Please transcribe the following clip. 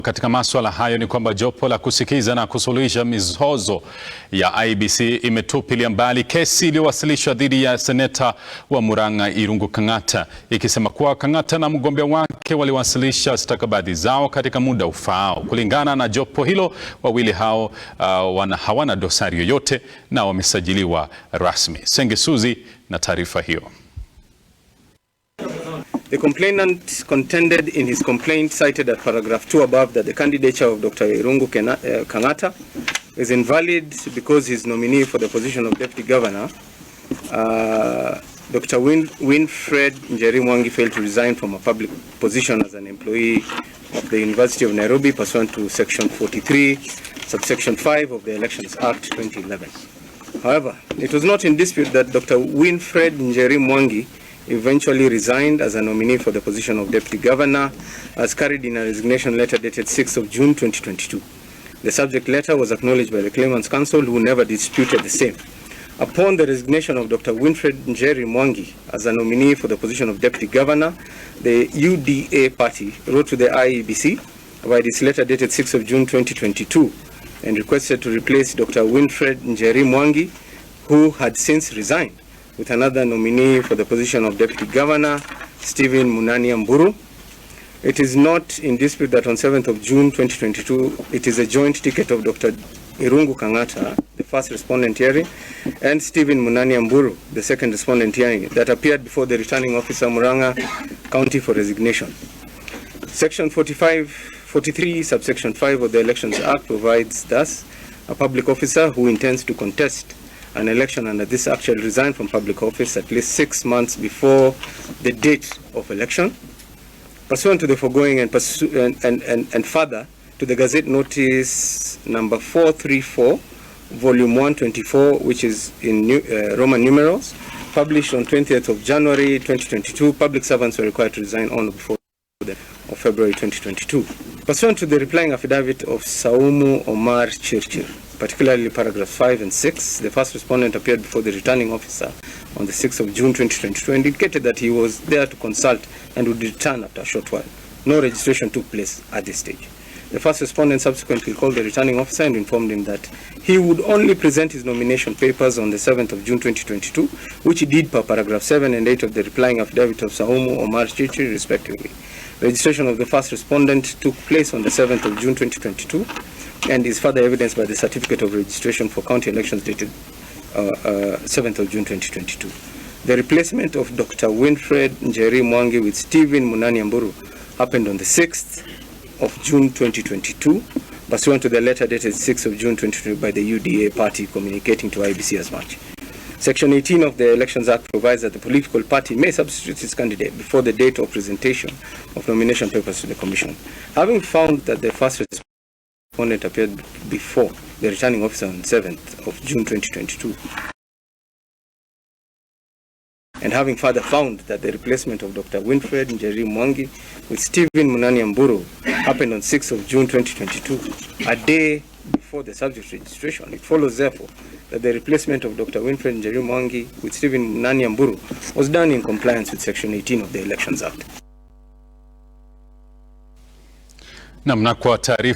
Katika masuala hayo ni kwamba jopo la kusikiza na kusuluhisha mizozo ya IEBC imetupilia mbali kesi iliyowasilishwa dhidi ya seneta wa Murang'a Irungu Kang'ata, ikisema kuwa Kang'ata na mgombea wake waliwasilisha stakabadhi zao katika muda ufaao. Kulingana na jopo hilo, wawili hao hawana dosari yoyote na wamesajiliwa rasmi. Sengesuzi na taarifa hiyo. The complainant contended in his complaint cited at paragraph 2 above that the candidature of Dr. Irungu Kang'ata is invalid because his nominee for the position of Deputy Governor, Dr. Winfred Njeri Mwangi, failed to resign from a public position as an employee of the University of Nairobi pursuant to Section 43, subsection 5 of the Elections Act 2011. However, it was not in dispute that Dr. Winfred Njeri Mwangi eventually resigned as a nominee for the position of Deputy Governor, as carried in a resignation letter dated 6th of June 2022. The subject letter was acknowledged by the claimant's counsel, who never disputed the same. Upon the resignation of Dr. Winfred Njeri Mwangi as a nominee for the position of Deputy Governor, the UDA party wrote to the IEBC by this letter dated 6th of June 2022 and requested to replace Dr. Winfred Njeri Mwangi, who had since resigned, with another nominee for the position of Deputy Governor, Stephen Mburu. It is not in dispute that on 7th of June 2022, it is a joint ticket of Dr. Irungu Kang'ata, the first respondent hearing, and Stephen Mburu, the second respondent hearing, that appeared before the returning officer, Murang'a County, for resignation. Section 43, subsection 5 of the Elections Act provides thus: a public officer who intends to contest an election under this act shall resign from public office at least 6 months before the date of election, pursuant to the foregoing and further to the Gazette Notice number 434, volume 124, which is in Roman numerals, published on 20th of January 2022. Public servants were required to resign on or before the of February 2022. Pursuant to the replying affidavit of Saumu Omar Chirchir, particularly paragraphs 5 and 6, the first respondent appeared before the returning officer on the 6th of June 2022 and indicated that he was there to consult and would return after a short while. No registration took place at this stage. The first respondent subsequently called the returning officer and informed him that he would only present his nomination papers on the 7th of June 2022, which he did per paragraph 7 and 8 of the replying affidavit of Saumu Omar Chirchir, respectively. Registration of the first respondent took place on the 7th of June 2022 and is further evidenced by the certificate of registration for county elections dated 7th of June 2022. The replacement of Dr. Winfred Njeri Mwangi with Stephen Mburu happened on the 6th of June 2022, pursuant to the letter dated 6th of June 2022 by the UDA party communicating to IEBC as much. Section 18 of the Elections Act provides that the political party may substitute its candidate before the date of presentation of nomination papers to the Commission. Having found that the first respondent appeared before the returning officer on 7th of June 2022, and having further found that the replacement of Dr. Winfred Njeri Mwangi with Stephen Mburu happened on 6th of June 2022, a day before the subject registration, it follows therefore that the replacement of Dr. Winfred Njeri Mwangi with Stephen Mburu was done in compliance with Section 18 of the Elections Act. Na kwa taarifa